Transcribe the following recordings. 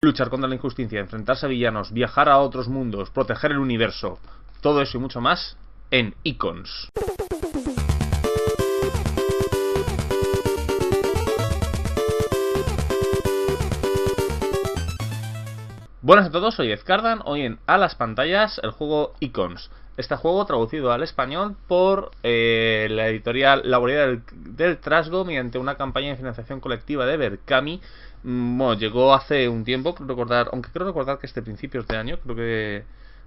Luchar contra la injusticia, enfrentarse a villanos, viajar a otros mundos, proteger el universo. Todo eso y mucho más en Icons. Buenas a todos, soy Ezcardan, hoy en A las Pantallas, el juego Icons. Este juego traducido al español por la editorial La Guarida del Trasgo mediante una campaña de financiación colectiva de Berkami. Bueno, llegó hace un tiempo, aunque creo recordar que es de principios de año, creo que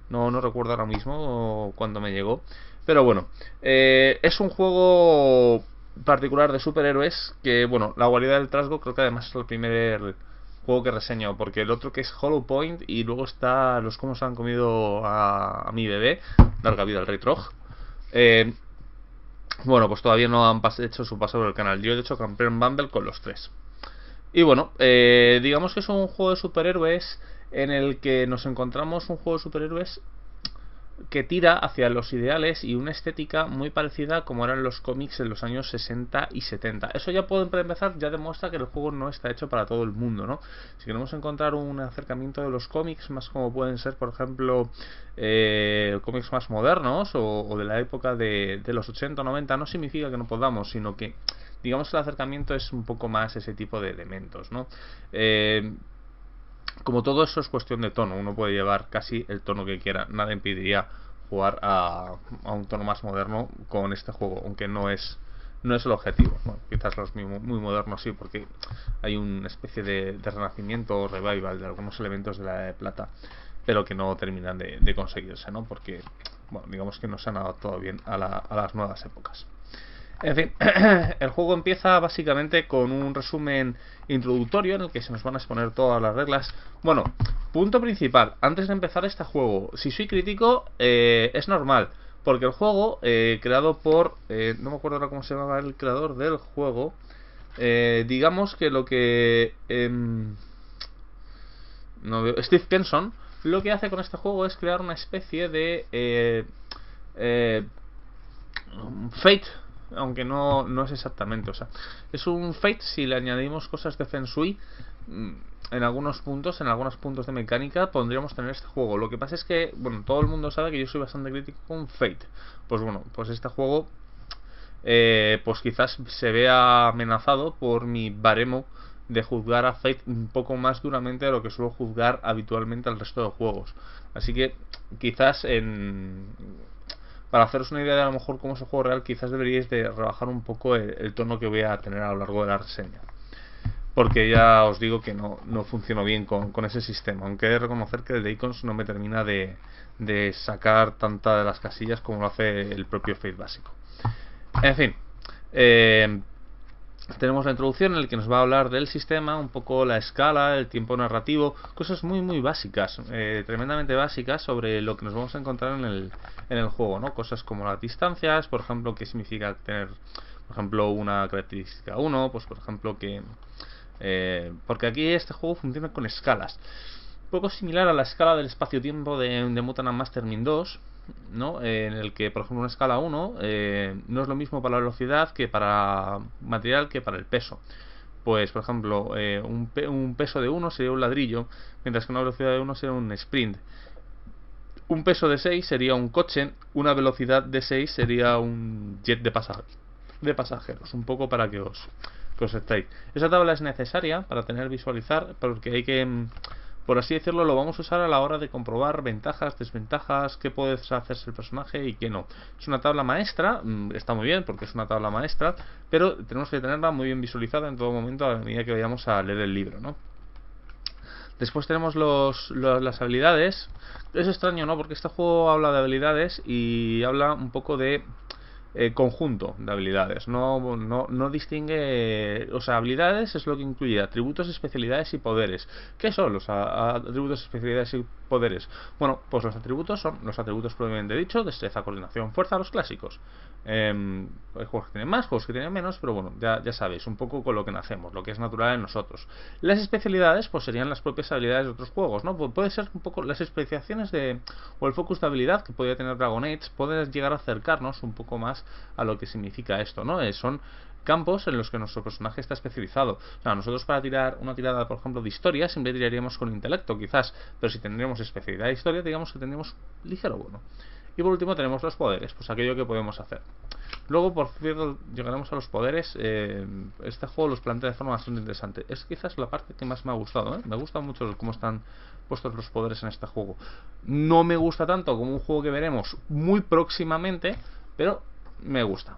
no recuerdo ahora mismo cuándo me llegó. Pero bueno, es un juego particular de superhéroes que, bueno, La Guarida del Trasgo creo que además es el primer juego que reseño, porque el otro que es Hollow Point y luego está Los cómo se han comido a mi bebé, larga vida al Rey Trog. Bueno, pues todavía no han hecho su paso por el canal. Yo he hecho Campaign Bundle con los tres. Y bueno, digamos que es un juego de superhéroes en el que nos encontramos un juego de superhéroes que tira hacia los ideales y una estética muy parecida como eran los cómics en los años 60 y 70. Eso ya puede empezar, ya demuestra que el juego no está hecho para todo el mundo, ¿no? Si queremos encontrar un acercamiento de los cómics, más como pueden ser, por ejemplo, cómics más modernos o de la época de los 80 o 90, no significa que no podamos, sino que digamos que el acercamiento es un poco más ese tipo de elementos, ¿no? Como todo eso es cuestión de tono, uno puede llevar casi el tono que quiera, nada impediría jugar a un tono más moderno con este juego, aunque no es el objetivo. Bueno, quizás los muy modernos sí, porque hay una especie de renacimiento o revival de algunos elementos de la Edad de Plata, pero que no terminan de conseguirse, ¿no? Porque, bueno, digamos que no se han adaptado bien a las nuevas épocas. En fin, el juego empieza básicamente con un resumen introductorio en el que se nos van a exponer todas las reglas. Bueno, punto principal, antes de empezar este juego, si soy crítico, es normal, porque el juego, creado por, no me acuerdo ahora cómo se llamaba el creador del juego, digamos que lo que... Steve Kenson, lo que hace con este juego es crear una especie de... Fate, aunque no es exactamente, o sea, es un Fate si le añadimos cosas de Feng Shui. En algunos puntos de mecánica podríamos tener este juego. Lo que pasa es que, bueno, todo el mundo sabe que yo soy bastante crítico con Fate. Pues bueno, pues este juego pues quizás se vea amenazado por mi baremo de juzgar a Fate un poco más duramente de lo que suelo juzgar habitualmente al resto de juegos. Así que quizás para haceros una idea de a lo mejor cómo es el juego real, quizás deberíais de rebajar un poco el tono que voy a tener a lo largo de la reseña, porque ya os digo que no funciono bien con ese sistema, aunque he de reconocer que el de Icons no me termina de sacar tanta de las casillas como lo hace el propio Fate básico. En fin, tenemos la introducción en la que nos va a hablar del sistema, un poco la escala, el tiempo narrativo, cosas muy básicas, tremendamente básicas sobre lo que nos vamos a encontrar en el juego, ¿no? Cosas como las distancias, por ejemplo, qué significa tener, por ejemplo, una característica 1, pues por ejemplo que... porque aquí este juego funciona con escalas, un poco similar a la escala del espacio-tiempo de Mutant Mastermind 2, ¿no? En el que, por ejemplo, una escala 1 no es lo mismo para la velocidad que para material que para el peso. Pues, por ejemplo, un peso de 1 sería un ladrillo, mientras que una velocidad de 1 sería un sprint. Un peso de 6 sería un coche, una velocidad de 6 sería un jet de pasajeros, un poco para que os estéis. Esa tabla es necesaria para tener visualizar, porque hay que... por así decirlo, lo vamos a usar a la hora de comprobar ventajas, desventajas, qué puede hacerse el personaje y qué no. Es una tabla maestra, está muy bien porque es una tabla maestra, pero tenemos que tenerla muy bien visualizada en todo momento a medida que vayamos a leer el libro, ¿no? Después tenemos las habilidades. Es extraño, ¿no? Porque este juego habla de habilidades y habla un poco de... conjunto de habilidades, no distingue, o sea, habilidades es lo que incluye atributos, especialidades y poderes. ¿Qué son los atributos, especialidades y poderes? Bueno, pues los atributos son los atributos propiamente dicho, destreza, coordinación, fuerza, los clásicos. Hay juegos que tienen más, juegos que tienen menos, pero bueno, ya sabéis, un poco con lo que nacemos, lo que es natural en nosotros. Las especialidades pues serían las propias habilidades de otros juegos, ¿no? Puede ser un poco las especializaciones o el focus de habilidad que podría tener Dragon Age, puede llegar a acercarnos un poco más a lo que significa esto, ¿no? Son campos en los que nuestro personaje está especializado. O sea, nosotros para tirar una tirada, por ejemplo, de historia, siempre tiraríamos con intelecto, quizás, pero si tendríamos especialidad de historia, digamos que tendríamos ligero bueno. Y por último tenemos los poderes, pues aquello que podemos hacer. Luego, por cierto, llegaremos a los poderes. Este juego los plantea de forma bastante interesante. Es quizás la parte que más me ha gustado, ¿eh? Me gusta mucho cómo están puestos los poderes en este juego. No me gusta tanto como un juego que veremos muy próximamente, pero me gusta.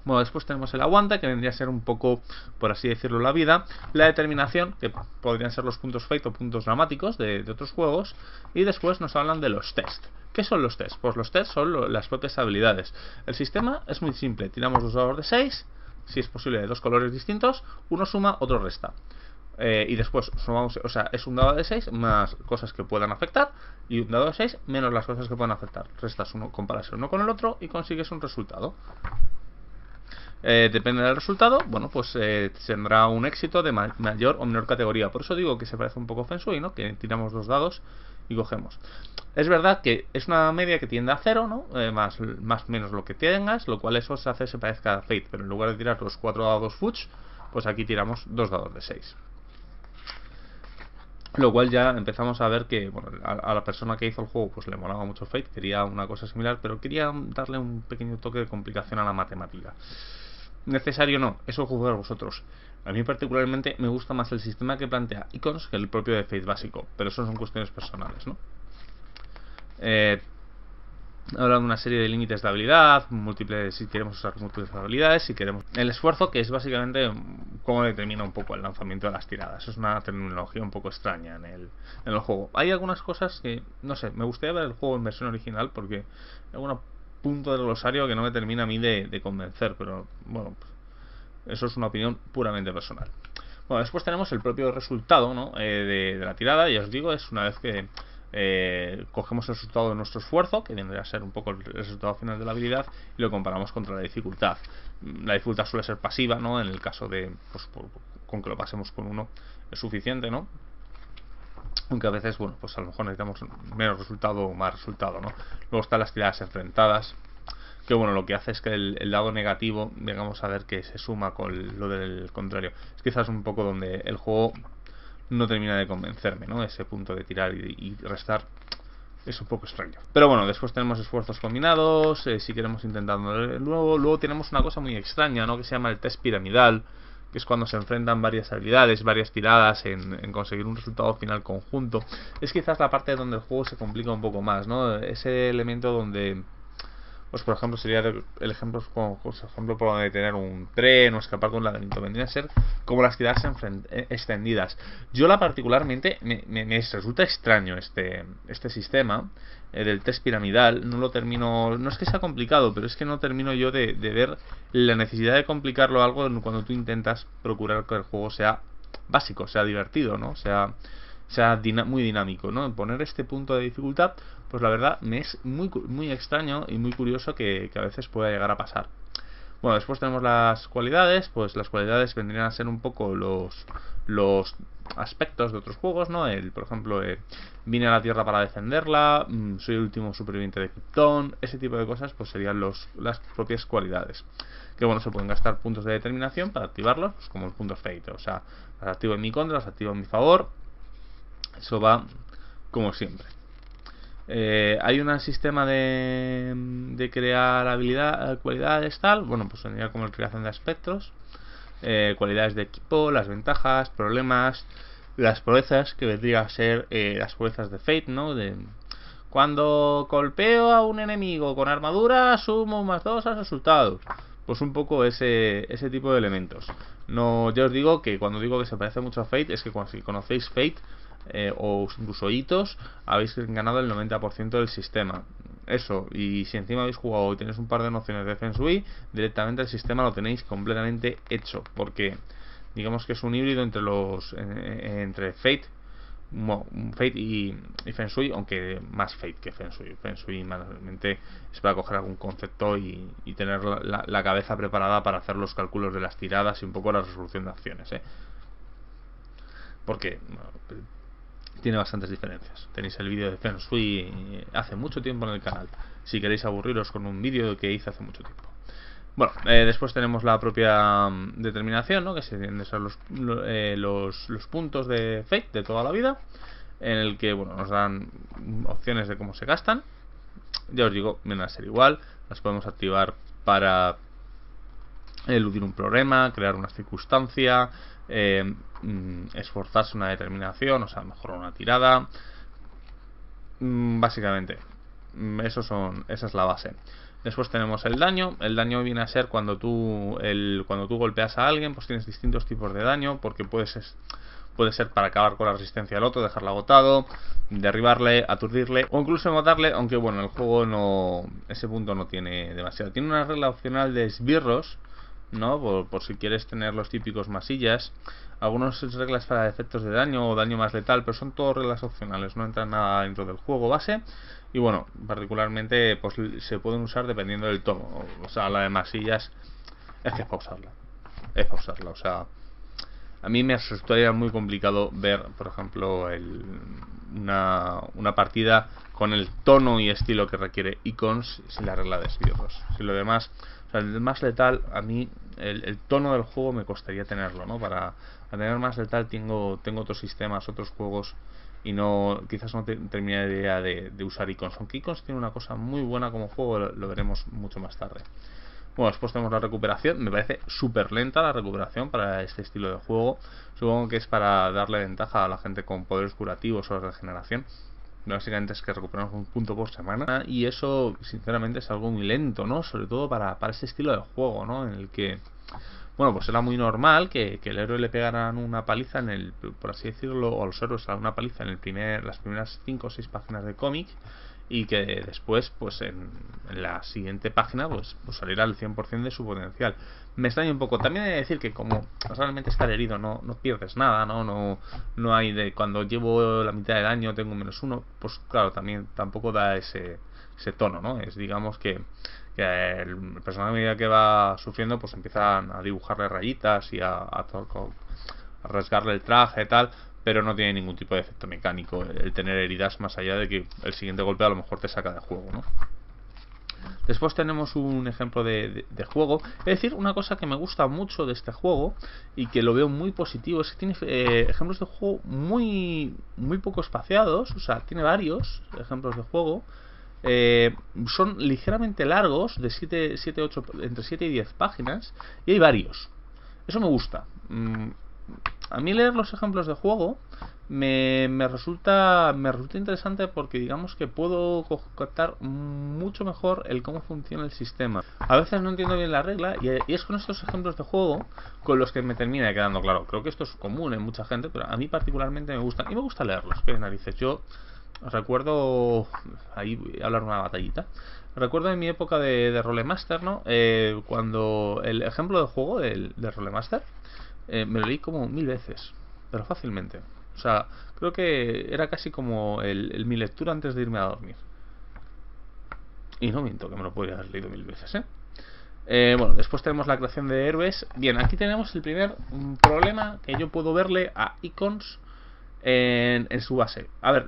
Bueno, después tenemos el aguante, que vendría a ser un poco, por así decirlo, la vida. La determinación, que podrían ser los puntos fate o puntos dramáticos de otros juegos. Y después nos hablan de los test. ¿Qué son los test? Pues los test son las propias habilidades. El sistema es muy simple. Tiramos dos dados de 6, si es posible de dos colores distintos. Uno suma, otro resta. Y después sumamos, o sea, es un dado de 6 más cosas que puedan afectar, y un dado de 6 menos las cosas que puedan afectar. Restas uno, comparas uno con el otro y consigues un resultado. Depende del resultado, bueno, pues tendrá un éxito de mayor o menor categoría. Por eso digo que se parece un poco a Feng Shui, ¿no? Que tiramos dos dados y cogemos. Es verdad que es una media que tiende a 0, ¿no? Más menos lo que tengas, lo cual eso se hace se parezca a Fate, pero en lugar de tirar los 4 dados Fuchs, pues aquí tiramos dos dados de 6. Lo cual ya empezamos a ver que, bueno, a la persona que hizo el juego pues le molaba mucho Fate, quería una cosa similar, pero quería darle un pequeño toque de complicación a la matemática. Necesario no, eso juzgar vosotros. A mí particularmente me gusta más el sistema que plantea Icons que el propio de Fate básico, pero eso son cuestiones personales, ¿no? Habla de una serie de límites de habilidad, múltiples, si queremos usar múltiples habilidades, si queremos el esfuerzo, que es básicamente cómo determina un poco el lanzamiento de las tiradas. Es una terminología un poco extraña en el juego. Hay algunas cosas que, no sé, me gustaría ver el juego en versión original porque hay algún punto del glosario que no me termina a mí de convencer, pero bueno, eso es una opinión puramente personal. Bueno, después tenemos el propio resultado, ¿no? de la tirada, y os digo, es una vez que cogemos el resultado de nuestro esfuerzo, que vendría a ser un poco el resultado final de la habilidad, y lo comparamos contra la dificultad. La dificultad suele ser pasiva, ¿no? En el caso de, pues, con que lo pasemos con 1 es suficiente, ¿no? Aunque a veces, bueno, pues a lo mejor necesitamos menos resultado o más resultado, ¿no? Luego están las tiradas enfrentadas, que bueno, lo que hace es que el lado negativo, digamos, a ver que se suma con lo del contrario. Es quizás un poco donde el juego no termina de convencerme, ¿no? Ese punto de tirar y restar es un poco extraño. Pero bueno, después tenemos esfuerzos combinados, si queremos intentando luego tenemos una cosa muy extraña, ¿no? Que se llama el test piramidal, que es cuando se enfrentan varias habilidades, varias tiradas en conseguir un resultado final conjunto. Es quizás la parte donde el juego se complica un poco más, ¿no? Ese elemento donde, pues por ejemplo sería el ejemplo por donde tener un tren o escapar con un laberinto, vendría a ser como las tiradas extendidas. Yo particularmente me resulta extraño este sistema del test piramidal. No lo termino, no es que sea complicado, pero es que no termino yo de ver la necesidad de complicarlo algo cuando tú intentas procurar que el juego sea básico, sea divertido, ¿no? sea muy dinámico, ¿no? En poner este punto de dificultad, pues la verdad me es muy extraño y muy curioso que a veces pueda llegar a pasar. Bueno, después tenemos las cualidades. Pues las cualidades vendrían a ser un poco los aspectos de otros juegos, ¿no? Por ejemplo, vine a la Tierra para defenderla, soy el último superviviente de Krypton. Ese tipo de cosas pues serían las propias cualidades, que bueno, se pueden gastar puntos de determinación para activarlos, pues como el punto Fate. O sea, las activo en mi contra, las activo en mi favor. Eso va como siempre. Hay un sistema de crear cualidades tal. Bueno, pues vendría como la creación de aspectos, cualidades de equipo, las ventajas, problemas, las proezas, que vendría a ser las proezas de Fate, ¿no? Cuando golpeo a un enemigo con armadura, sumo +2 al resultado. Pues un poco ese tipo de elementos. No, ya os digo que cuando digo que se parece mucho a Fate, es que si conocéis Fate, o incluso hitos, habéis ganado el 90% del sistema. Eso, y si encima habéis jugado y tenéis un par de nociones de Feng Shui, directamente el sistema lo tenéis completamente hecho, porque digamos que es un híbrido entre Fate, y Feng Shui, aunque más Fate que Feng Shui. Feng Shui manualmente es para coger algún concepto y tener la cabeza preparada para hacer los cálculos de las tiradas y un poco la resolución de acciones, porque tiene bastantes diferencias. Tenéis el vídeo de Feng Shui hace mucho tiempo en el canal, si queréis aburriros con un vídeo que hice hace mucho tiempo. Bueno, después tenemos la propia determinación, ¿no? Que se tienden a ser los puntos de Fate de toda la vida, en el que, bueno, nos dan opciones de cómo se gastan. Ya os digo, vienen a ser igual. Las podemos activar para eludir un problema, crear una circunstancia, esforzarse una determinación, o sea, mejorar una tirada. Básicamente, esa es la base. Después tenemos el daño. El daño viene a ser cuando tú golpeas a alguien, pues tienes distintos tipos de daño, porque puede ser para acabar con la resistencia del otro, dejarlo agotado, derribarle, aturdirle o incluso matarle, aunque bueno, el juego ese punto no tiene demasiado. Tiene una regla opcional de esbirros, ¿no? Por si quieres tener los típicos masillas. Algunas reglas para efectos de daño o daño más letal, pero son todas reglas opcionales, no entran nada dentro del juego base. Y bueno, particularmente pues se pueden usar dependiendo del tono. O sea, la de masillas es que es pausarla. O sea, a mí me resultaría muy complicado ver, por ejemplo, una partida con el tono y estilo que requiere Icons sin la regla de esbirros. Si lo demás, o sea, el más letal, a mí el tono del juego me costaría tenerlo, ¿no? Para tener más letal tengo otros sistemas, otros juegos, y quizás no terminaría de usar Icons. Aunque Icons tiene una cosa muy buena como juego, lo veremos mucho más tarde. Bueno, después tenemos la recuperación. Me parece súper lenta la recuperación para este estilo de juego. Supongo que es para darle ventaja a la gente con poderes curativos o de regeneración. Básicamente es que recuperamos un punto por semana. Y eso, sinceramente, es algo muy lento, ¿no? Sobre todo para ese estilo de juego, ¿no? En el que, bueno, pues era muy normal que el héroe le pegaran una paliza por así decirlo, o a los héroes una paliza en las primeras 5 o 6 páginas de cómic, y que después, pues en la siguiente página, pues saliera al 100% de su potencial. Me extraña un poco. También he de decir que como realmente estar herido no pierdes nada, no hay de cuando llevo la mitad de daño tengo -1, pues claro, tampoco da ese tono, ¿no? Es, digamos que el personaje a medida que va sufriendo, pues empiezan a dibujarle rayitas y a rasgarle el traje y tal, pero no tiene ningún tipo de efecto mecánico el tener heridas, más allá de que el siguiente golpe a lo mejor te saca de juego, ¿no? Después tenemos un ejemplo de juego. Es decir, una cosa que me gusta mucho de este juego y que lo veo muy positivo es que tiene ejemplos de juego muy poco espaciados. O sea, tiene varios ejemplos de juego. Son ligeramente largos, de 8, entre 7 y 10 páginas, y hay varios. Eso me gusta. A mí leer los ejemplos de juego me resulta interesante, porque digamos que puedo captar mucho mejor el cómo funciona el sistema. A veces no entiendo bien la regla, y es con estos ejemplos de juego con los que me termina quedando claro. Creo que esto es común en mucha gente, pero a mí particularmente me gusta, y me gusta leerlos. Que narices, yo recuerdo, ahí voy a hablar una batallita. Recuerdo en mi época de Rolemaster, ¿no? Cuando el ejemplo de juego del Rolemaster, me lo leí como 1000 veces, pero fácilmente. O sea, creo que era casi como mi lectura antes de irme a dormir. Y no miento, que me lo podría haber leído 1000 veces, bueno, después tenemos la creación de héroes. Bien, aquí tenemos el primer problema que yo puedo verle a Icons en su base. A ver,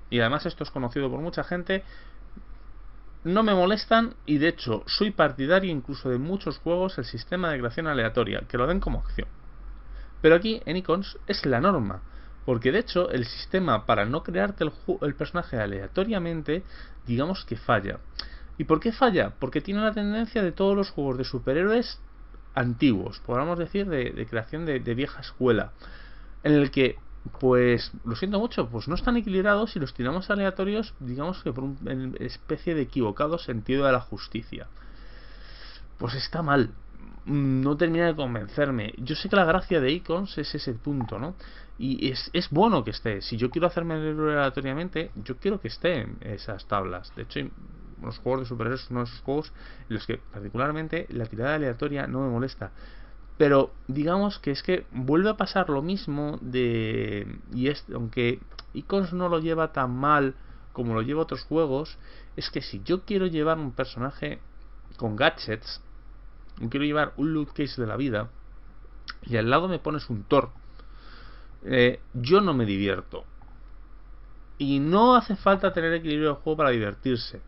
y además esto es conocido por mucha gente, no me molestan, y de hecho soy partidario incluso de muchos juegos el sistema de creación aleatoria, que lo den como acción. Pero aquí en Icons es la norma, porque de hecho el sistema para no crearte el personaje aleatoriamente, digamos que falla. ¿Y por qué falla? Porque tiene la tendencia de todos los juegos de superhéroes antiguos, podríamos decir de creación de vieja escuela, en el que, pues, lo siento mucho, pues no están equilibrados y los tiramos aleatorios, digamos que por una especie de equivocado sentido de la justicia. Pues está mal. No termina de convencerme. Yo sé que la gracia de Icons es ese punto, ¿no? Y es bueno que esté. Si yo quiero hacerme el héroe aleatoriamente, yo quiero que esté en esas tablas. De hecho, los juegos de superhéroes son unos juegos en los que particularmente la tirada aleatoria no me molesta. Pero digamos que es que vuelve a pasar lo mismo aunque Icons no lo lleva tan mal como lo lleva otros juegos, es que si yo quiero llevar un personaje con gadgets, quiero llevar un loot case de la vida, y al lado me pones un Thor, yo no me divierto. Y no hace falta tener equilibrio de juego para divertirse,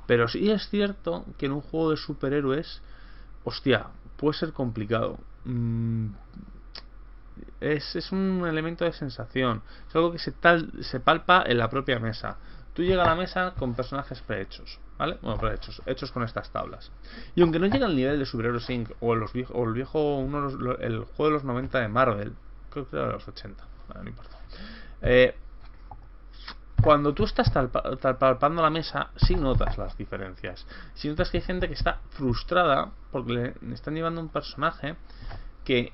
pero sí es cierto que en un juego de superhéroes, hostia, puede ser complicado. Es un elemento de sensación, es algo que se palpa en la propia mesa. Tú llegas a la mesa con personajes prehechos, ¿vale? Bueno, hechos con estas tablas. Y aunque no llega al nivel de Superheroes Inc. o el viejo, el juego de los 90 de Marvel, creo que era de los 80, bueno, no importa. Cuando tú estás palpando la mesa, sí notas las diferencias. Sí notas que hay gente que está frustrada porque le están llevando un personaje que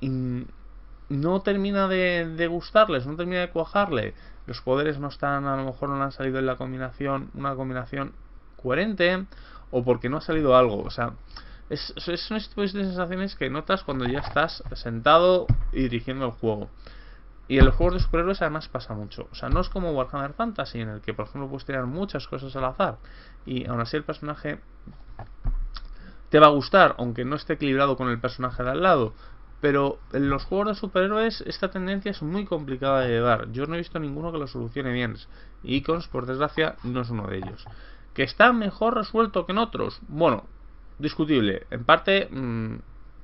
no termina de gustarles, no termina de cuajarle. Los poderes no están, a lo mejor no le han salido en una combinación coherente, o porque no ha salido algo. O sea, son este tipo de sensaciones que notas cuando ya estás sentado y dirigiendo el juego. Y en los juegos de superhéroes además pasa mucho. O sea, no es como Warhammer Fantasy, en el que por ejemplo puedes tirar muchas cosas al azar y aún así el personaje te va a gustar, aunque no esté equilibrado con el personaje de al lado. Pero en los juegos de superhéroes esta tendencia es muy complicada de llevar. Yo no he visto ninguno que lo solucione bien. Y Icons, por desgracia, no es uno de ellos. ¿Que está mejor resuelto que en otros? Bueno, discutible. En parte,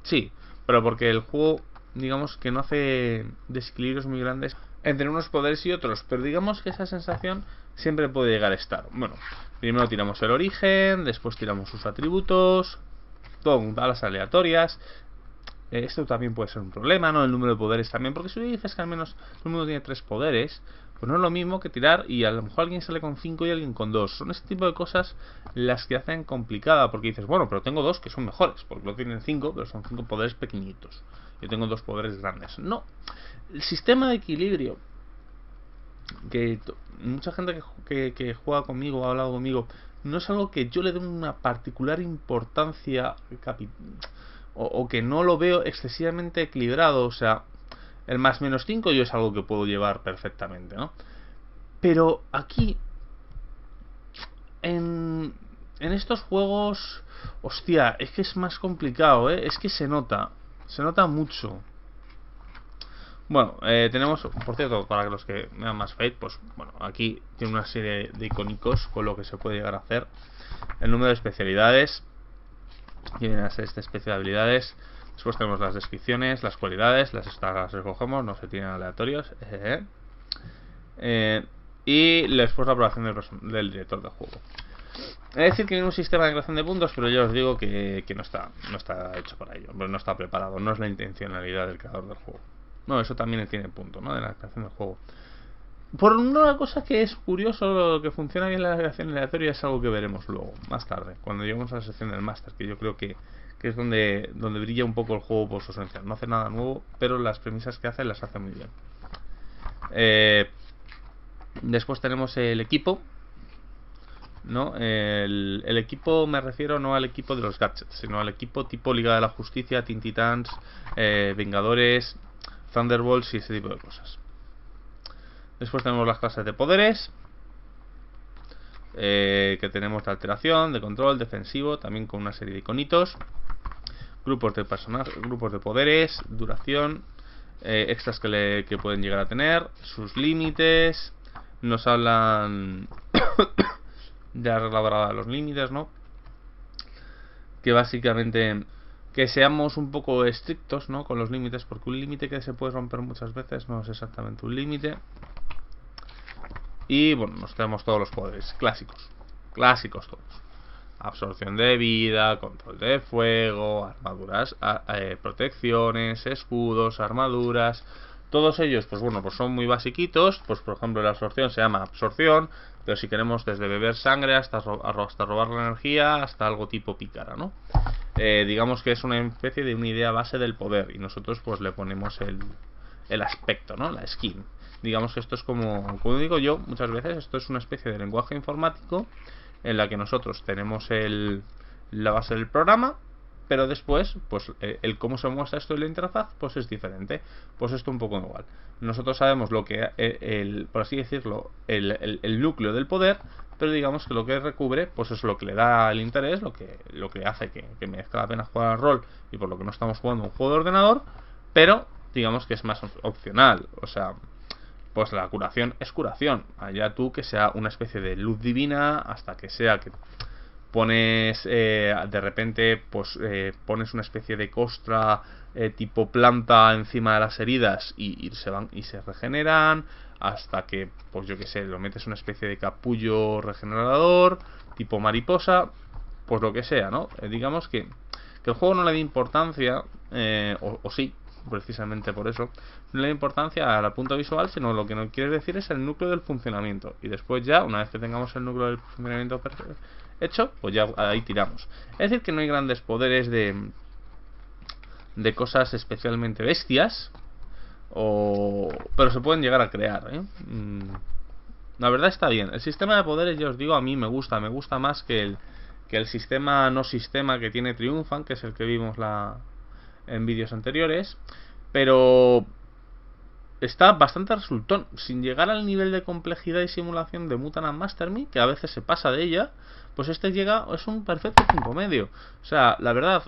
sí. Pero porque el juego, digamos que no hace desequilibrios muy grandes entre unos poderes y otros. Pero digamos que esa sensación siempre puede llegar a estar. Bueno, primero tiramos el origen, después tiramos sus atributos, todo a las aleatorias. Esto también puede ser un problema, ¿no? El número de poderes también, porque si dices que al menos todo el mundo tiene 3 poderes, pues no es lo mismo que tirar y a lo mejor alguien sale con 5 y alguien con 2. Son este tipo de cosas las que hacen complicada, porque dices, bueno, pero tengo 2 que son mejores, porque no tienen 5, pero son 5 poderes pequeñitos. Yo tengo 2 poderes grandes. No, el sistema de equilibrio, que mucha gente que juega conmigo, ha hablado conmigo, no es algo que yo le dé una particular importancia o que no lo veo excesivamente equilibrado. O sea, el más menos 5 yo es algo que puedo llevar perfectamente, ¿no? Pero aquí en estos juegos, hostia, es que es más complicado, es que se nota mucho. Bueno, tenemos, por cierto, para los que vean más Fate, pues bueno, aquí tiene una serie de icónicos con lo que se puede llegar a hacer. El número de especialidades, tienen las especialidades. Después tenemos las descripciones, las cualidades, las escogemos, no se tienen aleatorios. Y después la aprobación del director del juego. Es decir, que hay un sistema de creación de puntos, pero yo os digo que no está hecho para ello, no está preparado, no es la intencionalidad del creador del juego. No, eso también tiene punto, ¿no? De la creación del juego. Por una cosa que es curioso, lo que funciona bien la creación aleatoria es algo que veremos luego, más tarde, cuando lleguemos a la sección del máster, que yo creo que es donde brilla un poco el juego por su esencia. No hace nada nuevo, pero las premisas que hace las hace muy bien. Después tenemos el equipo, ¿no? El equipo, me refiero no al equipo de los gadgets, sino al equipo tipo Liga de la Justicia, Teen Titans, Vengadores, Thunderbolts y ese tipo de cosas. Después tenemos las clases de poderes, que tenemos de alteración, de control, defensivo, también con una serie de iconitos. Grupos de personajes, grupos de poderes, duración, extras que pueden llegar a tener, sus límites. Nos hablan de la regla dorada de los límites, ¿no? Que básicamente que seamos un poco estrictos, ¿no? Con los límites, porque un límite que se puede romper muchas veces no es exactamente un límite. Y bueno, nos tenemos todos los poderes clásicos todos: absorción de vida, control de fuego, armaduras, protecciones, escudos, armaduras. Todos ellos, pues bueno, pues son muy basiquitos. Pues por ejemplo, la absorción se llama absorción, pero si queremos desde beber sangre hasta robar la energía, hasta algo tipo pícara, ¿no? Digamos que es una especie de una idea base del poder, y nosotros pues le ponemos el aspecto, ¿no? La skin. Digamos que esto es como digo yo muchas veces, esto es una especie de lenguaje informático en la que nosotros tenemos la base del programa, pero después, pues el cómo se muestra esto en la interfaz, pues es diferente. Pues esto un poco igual. Nosotros sabemos lo que, por así decirlo, el núcleo del poder, pero digamos que lo que recubre, pues es lo que le da el interés, lo que hace que merezca la pena jugar al rol, y por lo que no estamos jugando un juego de ordenador, pero digamos que es más opcional. O sea, pues la curación es curación. Allá tú que sea una especie de luz divina, hasta que sea que pones de repente pues pones una especie de costra tipo planta encima de las heridas y se regeneran, hasta que pues yo que sé, lo metes una especie de capullo regenerador tipo mariposa, pues lo que sea, ¿no? Digamos que el juego no le da importancia, o sí, precisamente por eso, no le da importancia a la punta visual, sino lo que nos quiere decir es el núcleo del funcionamiento. Y después ya, una vez que tengamos el núcleo del funcionamiento hecho, pues ya ahí tiramos. Es decir, que no hay grandes poderes de cosas especialmente bestias, pero se pueden llegar a crear, ¿eh? La verdad está bien. El sistema de poderes, ya os digo, a mí me gusta más que el sistema no sistema que tiene Triumphant, que es el que vimos en vídeos anteriores, pero está bastante resultón, sin llegar al nivel de complejidad y simulación de Mutant and Master Me, que a veces se pasa de ella. Pues este llega, es un perfecto punto medio. O sea, la verdad,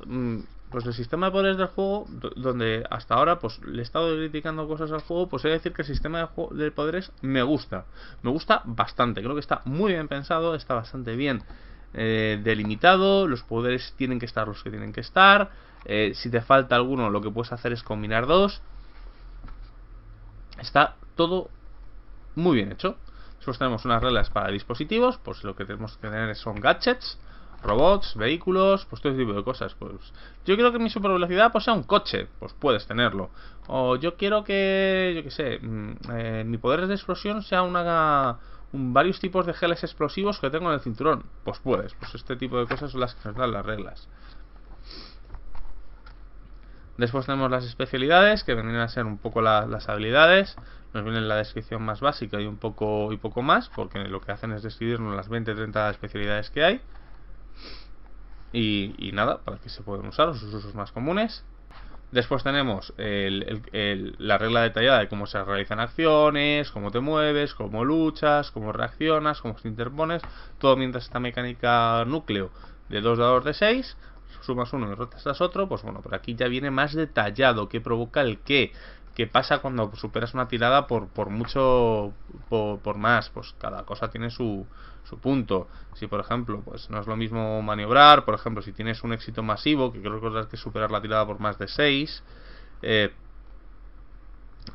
pues el sistema de poderes del juego, donde hasta ahora pues le he estado criticando cosas al juego, pues he de decir que el sistema de poderes me gusta bastante. Creo que está muy bien pensado, está bastante bien delimitado, los poderes tienen que estar los que tienen que estar. Si te falta alguno, lo que puedes hacer es combinar dos. Está todo muy bien hecho. Después tenemos unas reglas para dispositivos, pues lo que tenemos que tener son gadgets, robots, vehículos, pues todo ese tipo de cosas. Pues yo quiero que mi super velocidad pues sea un coche, pues puedes tenerlo. O yo quiero que, yo que sé, mi poder de explosión sea varios tipos de geles explosivos que tengo en el cinturón, pues puedes. Pues este tipo de cosas son las que nos dan las reglas. Después tenemos las especialidades, que vendrían a ser un poco las habilidades. Nos viene la descripción más básica y poco más, porque lo que hacen es describirnos las 20-30 especialidades que hay. Y nada, para que se pueden usar, los usos más comunes. Después tenemos la regla detallada de cómo se realizan acciones, cómo te mueves, cómo luchas, cómo reaccionas, cómo te interpones. Todo mientras esta mecánica núcleo de 2 dados de 6, sumas uno y restas otro. Pues bueno, por aquí ya viene más detallado qué provoca el qué pasa cuando superas una tirada por mucho, por más. Pues cada cosa tiene su punto. Si por ejemplo, pues no es lo mismo maniobrar, por ejemplo, si tienes un éxito masivo, que creo que tendrás que superar la tirada por más de 6,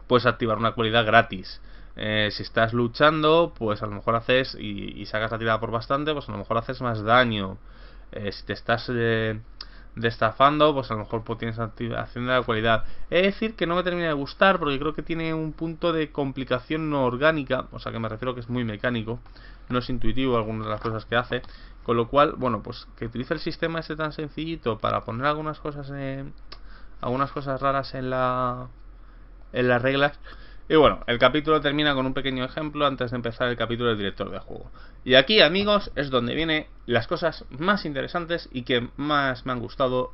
puedes activar una cualidad gratis. Si estás luchando, pues a lo mejor haces y sacas la tirada por bastante, pues a lo mejor haces más daño. Si te estás destafando, pues a lo mejor pues tienes activación de la cualidad. Es decir, que no me termina de gustar porque creo que tiene un punto de complicación no orgánica, o sea que me refiero que es muy mecánico, no es intuitivo algunas de las cosas que hace, con lo cual, bueno, pues que utilice el sistema ese tan sencillito para poner algunas cosas raras en las reglas. Y bueno, el capítulo termina con un pequeño ejemplo antes de empezar el capítulo del director de juego. Y aquí, amigos, es donde vienen las cosas más interesantes y que más me han gustado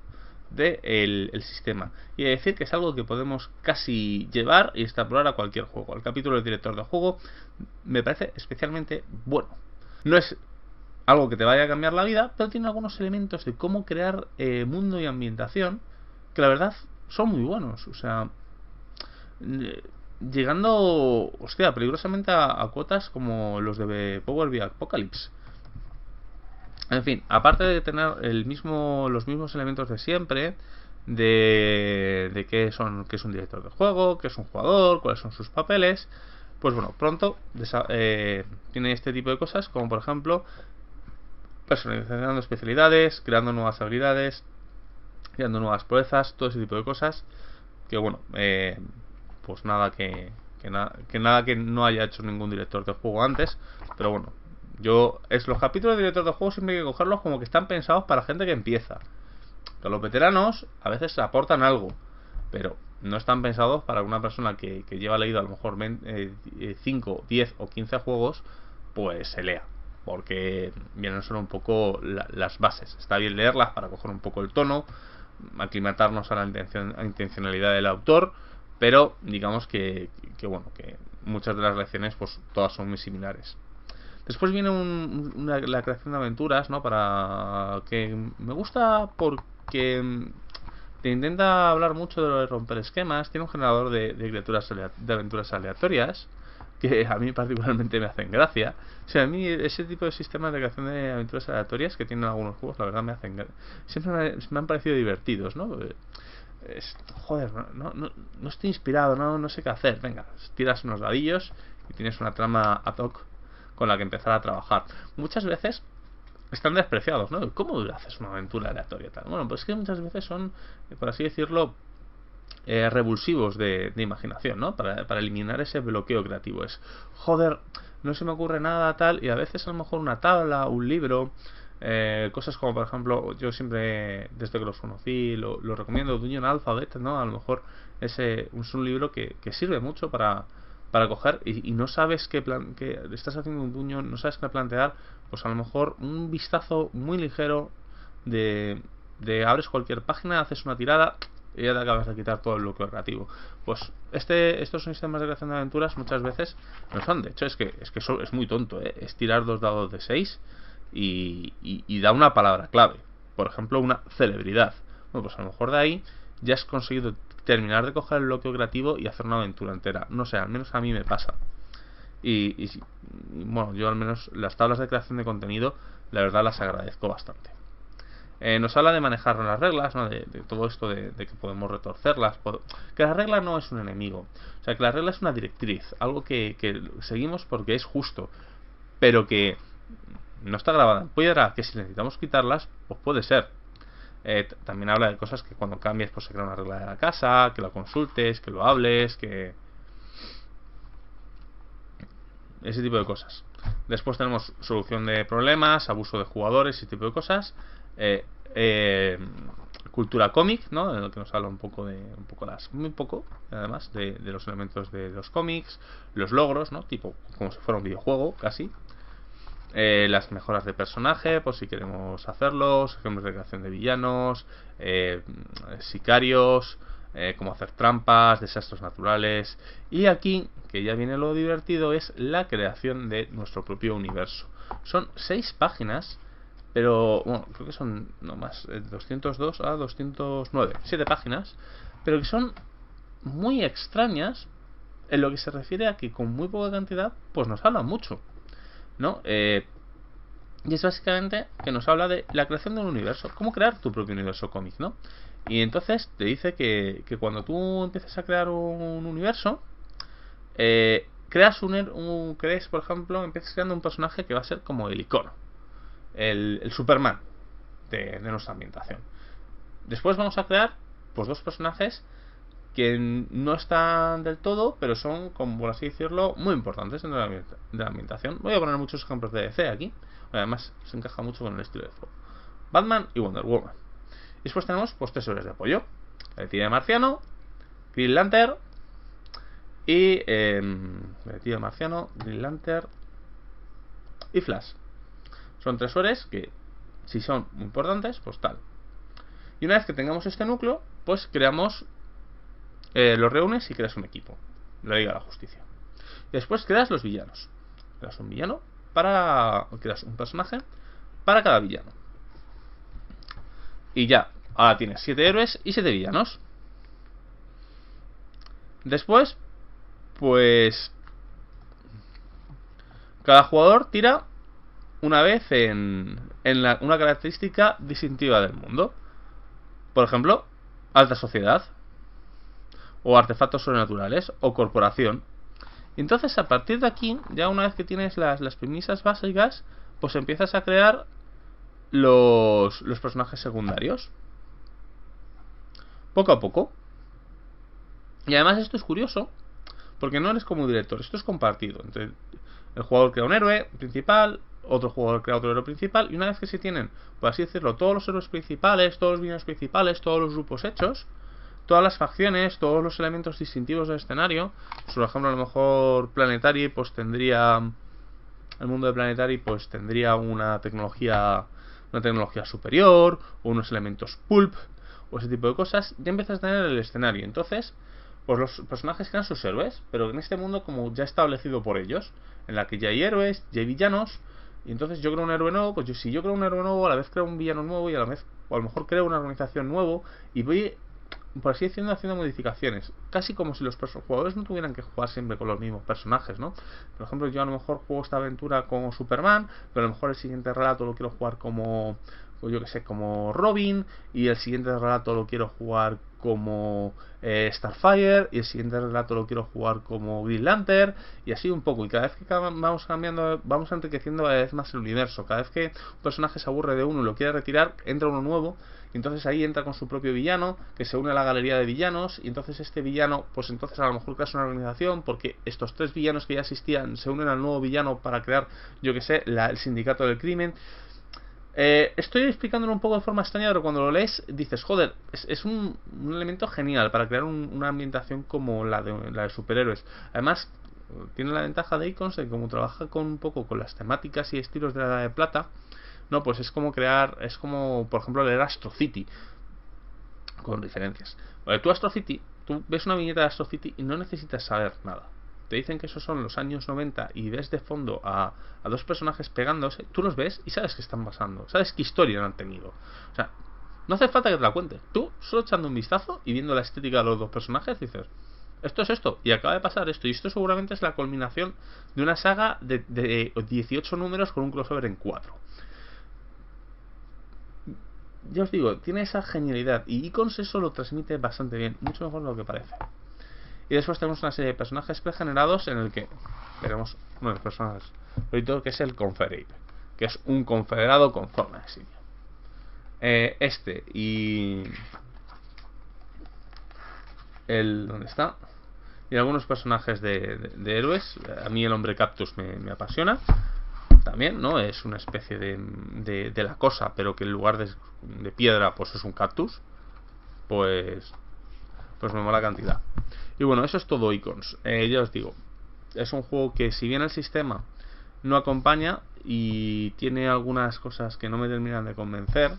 del sistema. Y he de decir que es algo que podemos casi llevar y extrapolar a cualquier juego. El capítulo del director de juego me parece especialmente bueno. No es algo que te vaya a cambiar la vida, pero tiene algunos elementos de cómo crear mundo y ambientación que la verdad son muy buenos. O sea, llegando, hostia, peligrosamente a cuotas como los de Power BI Apocalypse. En fin, aparte de tener los mismos elementos de siempre, de qué es un director de juego, qué es un jugador, cuáles son sus papeles, pues bueno, pronto tiene este tipo de cosas, como por ejemplo personalizando especialidades, creando nuevas habilidades, creando nuevas proezas, todo ese tipo de cosas que bueno, pues nada que no haya hecho ningún director de juego antes. Pero bueno, los capítulos de director de juego siempre hay que cogerlos como que están pensados para gente que empieza. Que los veteranos a veces aportan algo, pero no están pensados para una persona que lleva leído a lo mejor 5, 10 o 15 juegos, pues se lea. Porque vienen solo un poco las bases. Está bien leerlas para coger un poco el tono, aclimatarnos a la intencionalidad del autor, pero digamos que bueno, que muchas de las lecciones pues todas son muy similares. Después viene la creación de aventuras, ¿no? Para que me gusta porque te intenta hablar mucho de lo de romper esquemas. Tiene un generador de criaturas de aventuras aleatorias que a mí particularmente me hacen gracia. O sea, a mí ese tipo de sistemas de creación de aventuras aleatorias que tienen algunos juegos, la verdad siempre me han parecido divertidos, ¿no? Joder, no estoy inspirado, no sé qué hacer. Venga, tiras unos dadillos y tienes una trama ad hoc con la que empezar a trabajar. Muchas veces están despreciados, ¿no? ¿Cómo haces una aventura aleatoria tal? Bueno, pues es que muchas veces son, por así decirlo, revulsivos de imaginación, ¿no? Para eliminar ese bloqueo creativo. Es, joder, no se me ocurre nada tal, y a veces a lo mejor una tabla, un libro, cosas como, por ejemplo, yo siempre, desde que los conocí, lo recomiendo, Dungeon Alphabet, ¿no? A lo mejor es un libro que sirve mucho para coger y no sabes que estás haciendo un dungeon, no sabes qué plantear, pues a lo mejor un vistazo muy ligero de abres cualquier página, haces una tirada y ya te acabas de quitar todo el bloqueo creativo. Pues estos sistemas de creación de aventuras muchas veces no son. De hecho, es que eso es muy tonto, ¿eh? Es tirar 2 dados de 6 y da una palabra clave. Por ejemplo, una celebridad. Bueno, pues a lo mejor de ahí ya has conseguido terminar de coger el bloqueo creativo y hacer una aventura entera. No sé, al menos a mí me pasa. Y bueno, yo al menos las tablas de creación de contenido, la verdad las agradezco bastante. Nos habla de manejar las reglas, ¿no? de todo esto de que podemos retorcerlas, que la regla no es un enemigo, o sea, que la regla es una directriz, algo que seguimos porque es justo, pero que no está grabada en piedra, que si necesitamos quitarlas, pues puede ser. También habla de cosas que cuando cambies pues se crea una regla de la casa, que lo consultes, que lo hables, que ese tipo de cosas. Después tenemos solución de problemas, abuso de jugadores, ese tipo de cosas. Cultura cómic, ¿no? En lo que nos habla muy poco, además, de los elementos de los cómics, los logros, ¿no? Tipo, como si fuera un videojuego, casi. Las mejoras de personaje, por si queremos hacerlos, ejemplos de creación de villanos, sicarios, cómo hacer trampas, desastres naturales. Y aquí, que ya viene lo divertido, es la creación de nuestro propio universo. Son 6 páginas, pero bueno, creo que son no más 202 a 209, 7 páginas, pero que son muy extrañas en lo que se refiere a que con muy poca cantidad pues nos habla mucho, ¿no? Y es básicamente que nos habla de la creación de un universo, cómo crear tu propio universo cómic, ¿no? Y entonces te dice que cuando tú empiezas a crear un universo, crees, por ejemplo, empiezas creando un personaje que va a ser como el icono, el Superman de nuestra ambientación. Después vamos a crear pues 2 personajes que no están del todo, pero son, como por así decirlo, muy importantes dentro de la ambientación. Voy a poner muchos ejemplos de DC aquí, además se encaja mucho con el estilo de juego. Batman y Wonder Woman. Y después tenemos pues 3 héroes de apoyo: el Detective Marciano, Green Lantern y Detective Marciano, Green Lantern y Flash. Son 3 héroes que, si son muy importantes, pues tal. Y una vez que tengamos este núcleo, pues creamos, los reúnes y creas un equipo, la Liga de la Justicia. Y después creas los villanos. Creas un villano creas un personaje para cada villano. Y ya, ahora tienes 7 héroes y 7 villanos. Después, pues cada jugador tira una vez en una característica distintiva del mundo. Por ejemplo, alta sociedad, o artefactos sobrenaturales, o corporación. Y entonces a partir de aquí, ya una vez que tienes las premisas básicas, pues empiezas a crear los personajes secundarios, poco a poco. Y además esto es curioso, porque no eres como un director, esto es compartido. Entre el jugador crea un héroe principal, otro jugador crea otro héroe principal, y una vez que se tienen, por así decirlo, todos los héroes principales, todos los villanos principales, todos los grupos hechos, todas las facciones, todos los elementos distintivos del escenario, por ejemplo, a lo mejor Planetary pues tendría, el mundo de Planetary pues tendría una tecnología superior, o unos elementos pulp, o ese tipo de cosas, ya empiezas a tener el escenario. Entonces, pues los personajes crean sus héroes, pero en este mundo como ya establecido por ellos, en la que ya hay héroes, ya hay villanos. Y entonces yo creo un héroe nuevo, pues si yo creo un héroe nuevo, a la vez creo un villano nuevo, y a la vez, o a lo mejor creo una organización nuevo, y voy por así decirlo, haciendo modificaciones, casi como si los jugadores no tuvieran que jugar siempre con los mismos personajes, ¿no? Por ejemplo, yo a lo mejor juego esta aventura como Superman, pero a lo mejor el siguiente relato lo quiero jugar como, pues yo que sé, como Robin, y el siguiente relato lo quiero jugar como Starfire, y el siguiente relato lo quiero jugar como Green Lantern, y así un poco. Y cada vez que vamos cambiando, vamos enriqueciendo cada vez más el universo. Cada vez que un personaje se aburre de uno y lo quiere retirar, entra uno nuevo, y entonces ahí entra con su propio villano, que se une a la galería de villanos, y entonces este villano, pues entonces a lo mejor creas una organización, porque estos 3 villanos que ya existían se unen al nuevo villano para crear, yo que sé, el sindicato del crimen. Estoy explicándolo un poco de forma extraña, pero cuando lo lees dices, joder, es un elemento genial para crear una ambientación como la de superhéroes. Además, tiene la ventaja de Icons de que como trabaja con un poco con las temáticas y estilos de la Edad de Plata, no, pues es como por ejemplo leer Astro City, con diferencias. Tú Astro City, tú ves una viñeta de Astro City y no necesitas saber nada. Te dicen que esos son los años 90 y ves de fondo a 2 personajes pegándose, tú los ves y sabes que están pasando, sabes qué historia han tenido. O sea, no hace falta que te la cuente. Tú, solo echando un vistazo y viendo la estética de los 2 personajes, dices, esto es esto, y acaba de pasar esto, y esto seguramente es la culminación de una saga de 18 números con un crossover en 4. Ya os digo, tiene esa genialidad, y Icons eso lo transmite bastante bien, mucho mejor de lo que parece. Y después tenemos una serie de personajes pregenerados en el que veremos uno de los personajes favorito, que es el Confederate, que es un confederado con forma de simio. ¿Dónde está? Y algunos personajes de héroes. A mí el hombre cactus me apasiona también, ¿no? Es una especie de la cosa, pero que en lugar de piedra pues es un cactus. Pues me mola cantidad. Y bueno, eso es todo Icons. Ya os digo, es un juego que si bien el sistema no acompaña y tiene algunas cosas que no me terminan de convencer,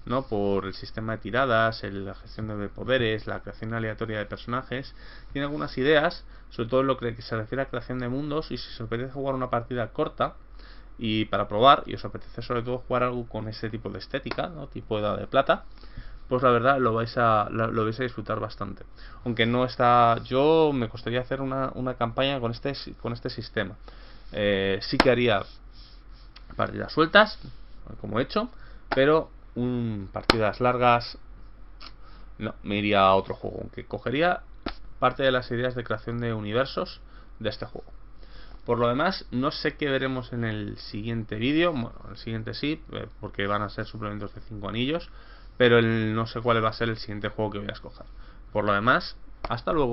¿no? Por el sistema de tiradas, la gestión de poderes, la creación aleatoria de personajes, tiene algunas ideas, sobre todo en lo que se refiere a creación de mundos. Y si os apetece jugar una partida corta y para probar, y os apetece sobre todo jugar algo con ese tipo de estética, ¿no? Tipo Edad de Plata, pues la verdad lo vais a disfrutar bastante. Aunque no está, yo me costaría hacer una campaña con este sistema. Sí que haría partidas sueltas, como he hecho, pero partidas largas no, me iría a otro juego, aunque cogería parte de las ideas de creación de universos de este juego. Por lo demás, no sé qué veremos en el siguiente vídeo. Bueno, el siguiente sí, porque van a ser suplementos de 5 anillos, pero no sé cuál va a ser el siguiente juego que voy a escoger. Por lo demás, hasta luego.